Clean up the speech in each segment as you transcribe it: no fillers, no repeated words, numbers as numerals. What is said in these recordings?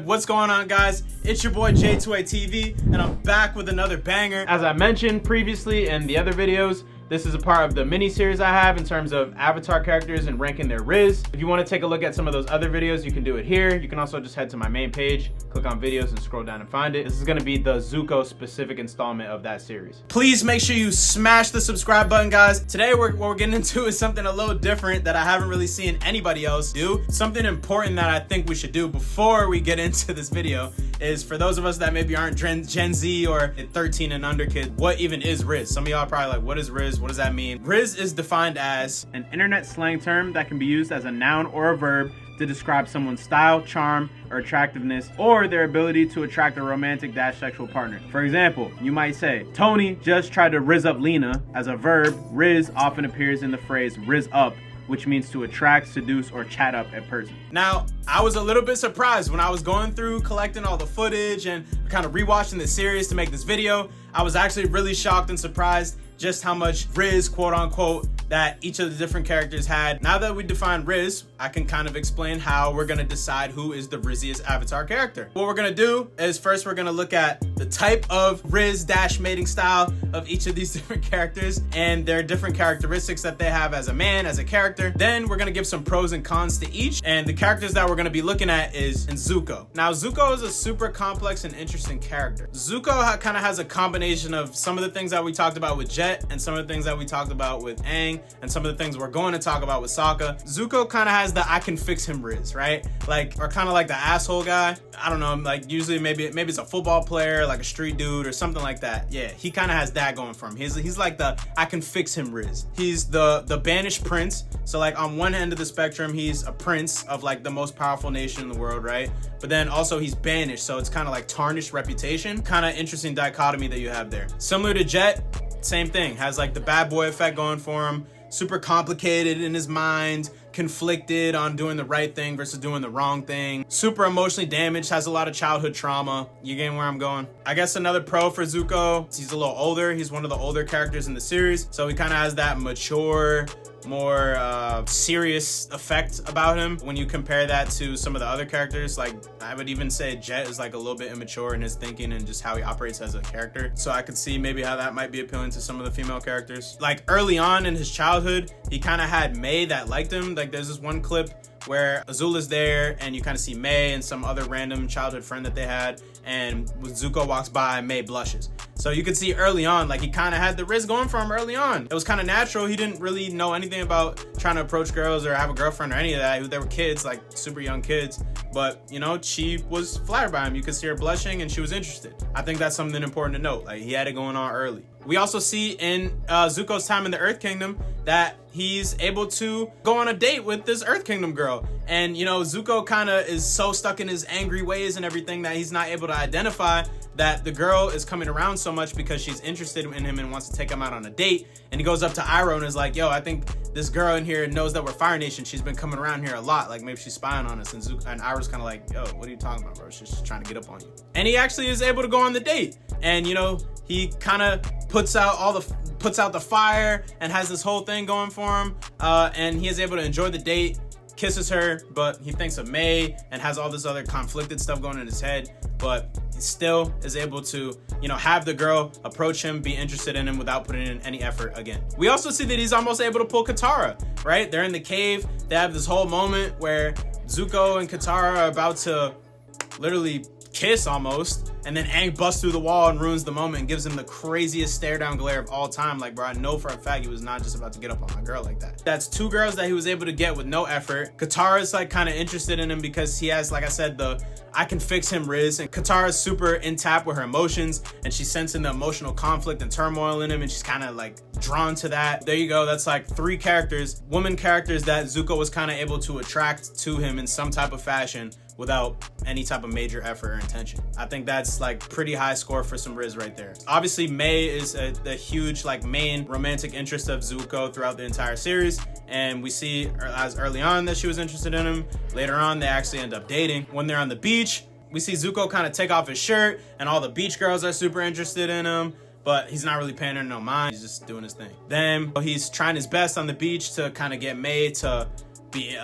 What's going on, guys? It's your boy J2ATV, and I'm back with another banger. As I mentioned previously in the other videos, this is a part of the mini series I have in terms of avatar characters and ranking their Rizz. If you want to take a look at some of those other videos, you can do it here. You can also just head to my main page, click on videos, and scroll down and find it. This is going to be the Zuko specific installment of that series. Please make sure you smash the subscribe button, guys. Today what we're getting into is something a little different that I haven't really seen anybody else do. Something important that I think we should do before we get into this video is, for those of us that maybe aren't Gen Z or 13 and under kids, what even is Rizz? Some of y'all are probably like, what is Rizz? What does that mean? Rizz is defined as an internet slang term that can be used as a noun or a verb to describe someone's style, charm, or attractiveness, or their ability to attract a romantic / sexual partner. For example, you might say, Tony just tried to Rizz up Lena. As a verb, Rizz often appears in the phrase Rizz up, which means to attract, seduce, or chat up a person. Now, I was a little bit surprised when I was going through collecting all the footage and kind of rewatching the series to make this video. I was actually really shocked and surprised just how much Rizz, quote unquote, that each of the different characters had. Now that we define Rizz, I can kind of explain how we're gonna decide who is the Rizziest avatar character. What we're gonna do is first we're gonna look at the type of Rizz / mating style of each of these different characters and their different characteristics that they have as a man, as a character. Then we're gonna give some pros and cons to each. And the characters that we're gonna be looking at is Zuko. Now, Zuko is a super complex and interesting character. Zuko kind of has a combination of some of the things that we talked about with Jet and some of the things that we talked about with Aang and some of the things we're going to talk about with Sokka. Zuko kind of has the I can fix him Rizz, right? Like, or kind of like the asshole guy. I don't know, like usually maybe it's a football player, like a street dude or something like that. Yeah, he kind of has that going for him. He's like the I can fix him Rizz. He's the banished prince. So like on one end of the spectrum, he's a prince of like the most powerful nation in the world, right? But then also he's banished, so it's kind of like tarnished reputation. Kind of interesting dichotomy that you have there. Similar to Jet, same thing, has like the bad boy effect going for him, super complicated in his mind, conflicted on doing the right thing versus doing the wrong thing, super emotionally damaged, has a lot of childhood trauma. You getting where I'm going? I guess another pro for Zuko, he's a little older. He's one of the older characters in the series, so he kind of has that mature, more serious effect about him. When you compare that to some of the other characters, like I would even say Jet is like a little bit immature in his thinking and just how he operates as a character. So I could see maybe how that might be appealing to some of the female characters. Like early on in his childhood, he kind of had May that liked him. Like there's this one clip where Azula's there and you kind of see May and some other random childhood friend that they had, and when Zuko walks by, May blushes. So you could see early on, like he kind of had the Rizz going for him early on. It was kind of natural. He didn't really know anything about trying to approach girls or have a girlfriend or any of that. They were kids, like super young kids. But, you know, she was flattered by him. You could see her blushing and she was interested. I think that's something important to note. Like he had it going on early. We also see in Zuko's time in the Earth Kingdom that he's able to go on a date with this Earth Kingdom girl. And, you know, Zuko kind of is so stuck in his angry ways and everything that he's not able to identify that the girl is coming around so much because she's interested in him and wants to take him out on a date. And he goes up to Iroh and is like, yo, I think this girl in here knows that we're Fire Nation. She's been coming around here a lot. Like maybe she's spying on us. And Iroh's kind of like, yo, what are you talking about, bro? She's just trying to get up on you. And he actually is able to go on the date. And, you know, he kind of puts out the fire and has this whole thing going for him. And he is able to enjoy the date, kisses her, but he thinks of May and has all this other conflicted stuff going in his head. But he still is able to, you know, have the girl approach him, be interested in him without putting in any effort again. We also see that he's almost able to pull Katara, right? They're in the cave. They have this whole moment where Zuko and Katara are about to literally kiss almost, and then Aang busts through the wall and ruins the moment and gives him the craziest stare down glare of all time. Like, bro, I know for a fact he was not just about to get up on my girl like that. That's two girls that he was able to get with no effort. Katara's like kind of interested in him because he has, like I said, the I can fix him Rizz, and Katara's super in tap with her emotions and she's sensing the emotional conflict and turmoil in him, and she's kind of like drawn to that. There you go. That's like three characters, woman characters that Zuko was kind of able to attract to him in some type of fashion without any type of major effort or intention. I think that's like pretty high score for some Rizz right there. Obviously, May is the huge like main romantic interest of Zuko throughout the entire series, and we see as early on that she was interested in him. Later on, they actually end up dating. When they're on the beach, we see Zuko kind of take off his shirt and all the beach girls are super interested in him, but he's not really paying her no mind. He's just doing his thing. Then he's trying his best on the beach to kind of get May to be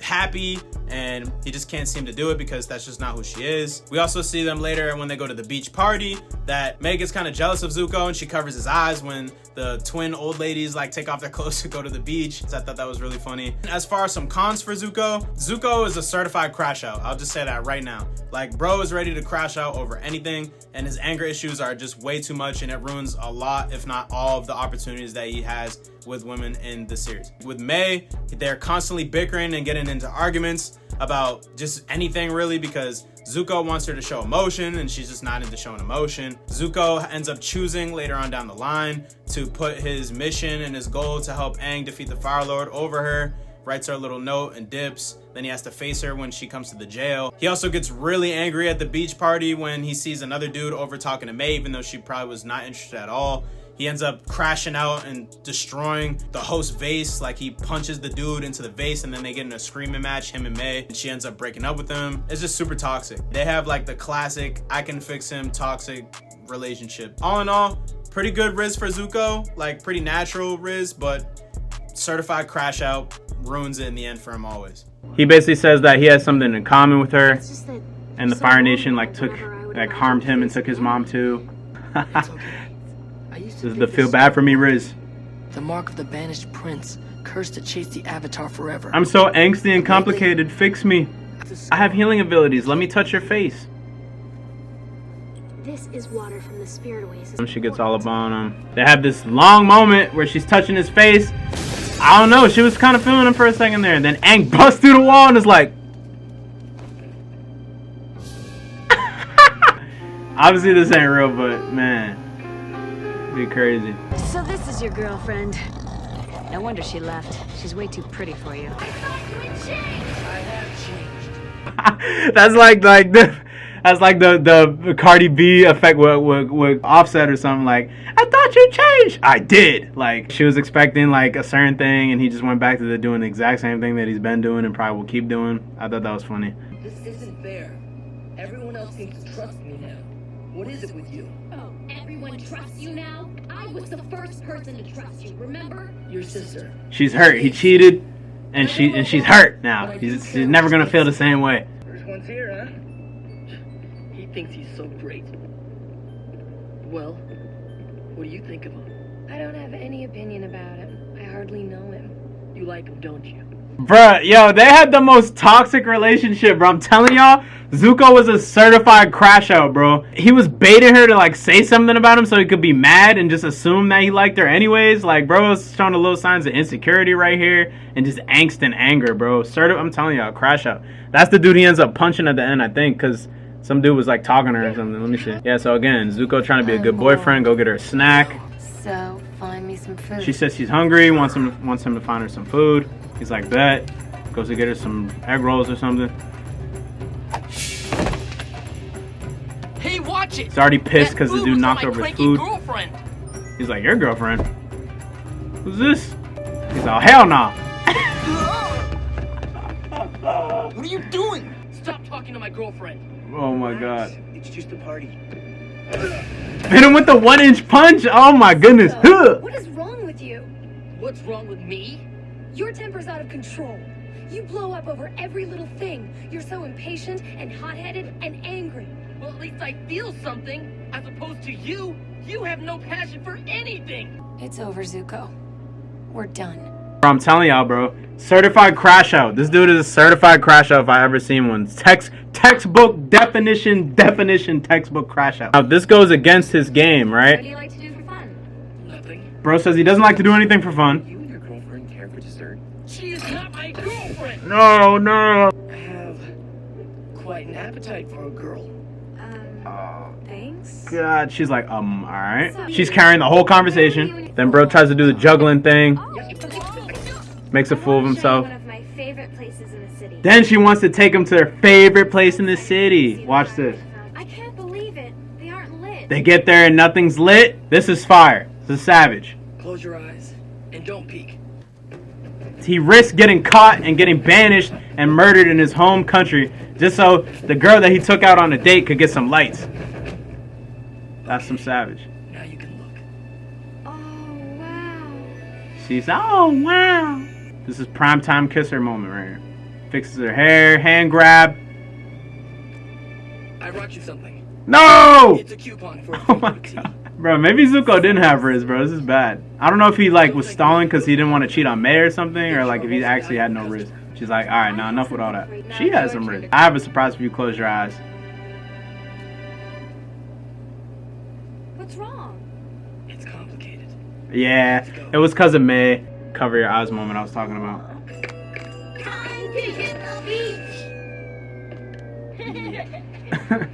happy, and he just can't seem to do it because that's just not who she is. We also see them later when they go to the beach party that Meg is kind of jealous of Zuko, and she covers his eyes when the twin old ladies like take off their clothes to go to the beach. So I thought that was really funny. As far as some cons for Zuko, Zuko is a certified crash out. I'll just say that right now. Like, bro is ready to crash out over anything, and his anger issues are just way too much, and it ruins a lot, if not all, of the opportunities that he has with women in the series. With May, they're constantly bickering and getting into arguments about just anything really, because Zuko wants her to show emotion and she's just not into showing emotion. Zuko ends up choosing later on down the line to put his mission and his goal to help Aang defeat the Fire Lord over her, writes her a little note and dips. Then he has to face her when she comes to the jail. He also gets really angry at the beach party when he sees another dude over talking to May, even though she probably was not interested at all. He ends up crashing out and destroying the host vase. Like, he punches the dude into the vase, and then they get in a screaming match, him and May, and she ends up breaking up with him. It's just super toxic. They have like the classic I can fix him toxic relationship. All in all, pretty good Rizz for Zuko, like pretty natural Rizz, but certified crash out, ruins it in the end for him always. He basically says that he has something in common with her, and the Fire Nation like harmed him and took his mom too. This is the feel bad for me Rizz. The mark of the banished prince, cursed to chase the Avatar forever. I'm so angsty and complicated. Fix me. I have healing abilities. Let me touch your face. This is water from the spirit oasis. She gets all up on him. They have this long moment where she's touching his face. I don't know. She was kind of feeling him for a second there. And then Aang busts through the wall and is like... Obviously this ain't real, but man. Be crazy. So this is your girlfriend. No wonder she left. She's way too pretty for you. I have changed. That's like the Cardi B effect with Offset or something. Like, I thought you changed. I did. Like, she was expecting like a certain thing, and he just went back to doing the exact same thing that he's been doing and probably will keep doing. I thought that was funny. This isn't fair. Everyone else seems to trust me now. What is it with you? Oh, everyone trusts you now? I was the first person to trust you, remember? Your sister. She's hurt. He cheated, and she's hurt now. She's never gonna feel the same way. First one's here, huh? He thinks he's so great. Well, what do you think of him? I don't have any opinion about him. I hardly know him. You like him, don't you? Bruh, yo, they had the most toxic relationship, bro. I'm telling y'all, Zuko was a certified crash out, bro. He was baiting her to like say something about him so he could be mad and just assume that he liked her anyways. Like, bro was showing a little signs of insecurity right here and just angst and anger, bro. I'm telling y'all, crash out. That's the dude he ends up punching at the end, I think, because some dude was like talking to her or something. Let me see. Yeah, so again, Zuko trying to be a good boyfriend, go get her a snack. So, find me some food. She says she's hungry, wants him to find her some food. He's like, bet. Goes to get her some egg rolls or something. Hey, watch it! He's already pissed because the dude knocked over his food. Girlfriend. He's like, your girlfriend? Who's this? He's like, oh, hell nah. What are you doing? Stop talking to my girlfriend. Oh my god. It's just a party. Hit him with the 1-inch punch? Oh my goodness. What is wrong with you? What's wrong with me? Your temper's out of control. You blow up over every little thing. You're so impatient and hot-headed and angry. Well, at least I feel something. As opposed to you. You have no passion for anything. It's over, Zuko. We're done. Bro, I'm telling y'all, bro. Certified crash out. This dude is a certified crash out if I ever seen one. Textbook definition textbook crash out. Now, this goes against his game, What right? do you like to do for fun? Nothing. Bro says he doesn't like to do anything for fun. You and your girlfriend care for dessert? She is not my girlfriend. No. I have quite an appetite for a girl. Thanks. God, she's like, alright. She's carrying the whole conversation. Then bro tries to do the juggling thing. Makes a fool of himself. One of my favorite places in the city. Then she wants to take him to their favorite place in the city. Watch this. I can't believe it. They aren't lit. They get there and nothing's lit. This is fire. This is savage. Close your eyes and don't peek. He risked getting caught and getting banished and murdered in his home country just so the girl that he took out on a date could get some lights. That's some savage. Now you can look. Oh, wow. She's, oh, wow. This is prime time kiss her moment right here. Fixes her hair, hand grab. I brought you something. No! It's a coupon for a Oh my god. Bro, maybe Zuko didn't have Rizz, bro. This is bad. I don't know if he like was stalling because he didn't want to cheat on May or something, or like if he actually had no Rizz. She's like, alright, now enough with all that. She has some Rizz. I have a surprise for you. Close your eyes. What's wrong? It's complicated. Yeah, it was because of May. Cover your eyes moment I was talking about. Time to hit the beach.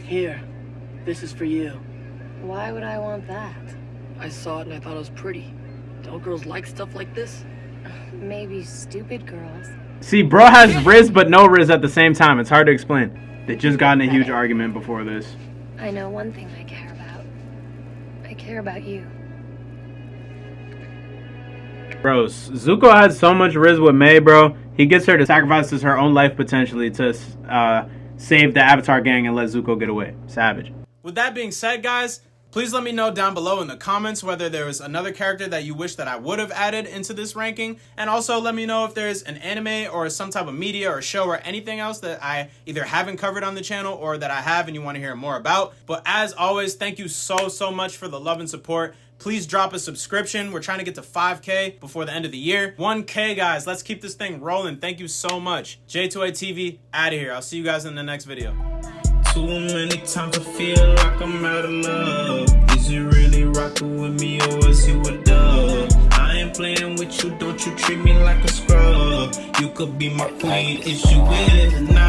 Here, this is for you. Why would I want that? I saw it and I thought it was pretty. Don't girls like stuff like this? Maybe stupid girls. See, bro has Rizz but no Rizz at the same time. It's hard to explain. They just got in a huge argument before this. I know one thing I care about. I care about you. Bro, Zuko has so much Rizz with May, bro. He gets her to sacrifice her own life potentially to save the Avatar gang and let Zuko get away. Savage. With that being said, guys, please let me know down below in the comments whether there was another character that you wish that I would have added into this ranking. And also let me know if there's an anime or some type of media or show or anything else that I either haven't covered on the channel or that I have and you want to hear more about. But as always, thank you so much for the love and support. Please drop a subscription. We're trying to get to 5K before the end of the year. 1K, guys. Let's keep this thing rolling. Thank you so much. J2A TV, out of here. I'll see you guys in the next video. Too many times I feel like I'm out of love. Is you really rocking with me or is you a dub? I ain't playing with you, don't you treat me like a scrub. You could be my queen, is you with it or not?